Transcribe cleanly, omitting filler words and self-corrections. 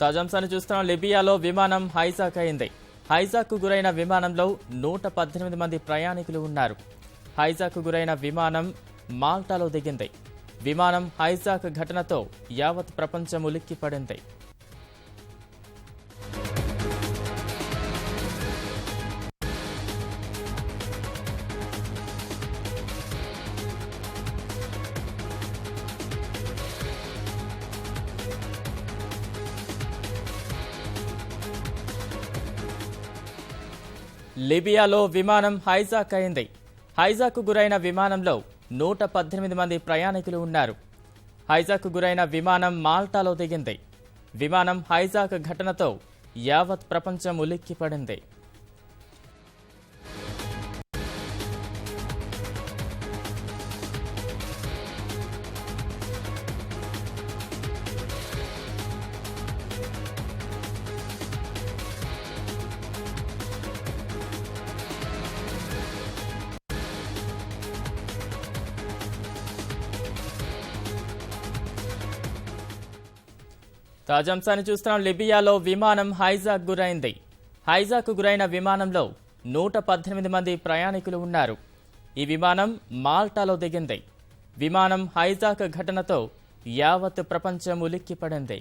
తాజాంశాన్ని చూస్తున్నాం. లిబియాలో విమానం హైజాక్ అయింది. హైజాక్ కు గురైన విమానంలో 118 మంది ప్రయాణికులు ఉన్నారు. హైజాక్ గురైన విమానం మాల్టాలో దిగింది. విమానం హైజాక్ ఘటనతో యావత్ ప్రపంచం ఉలిక్కిపడింది. లిబియాలో విమానం హైజాక్ అయింది. హైజాక్ గురైన విమానంలో 118 మంది ప్రయాణికులు ఉన్నారు. హైజాక్ గురైన విమానం మాల్టాలో దిగింది. విమానం హైజాక్ ఘటనతో యావత్ ప్రపంచం ఉలిక్కిపడింది. తాజాంశాన్ని చూస్తున్నాం. లిబియాలో విమానం హైజాక్ గురైంది. హైజాక్ గురైన విమానంలో 118 మంది ప్రయాణికులు ఉన్నారు. ఈ విమానం మాల్టాలో దిగింది. విమానం హైజాక్ ఘటనతో యావత్ ప్రపంచం ఉలిక్కిపడింది.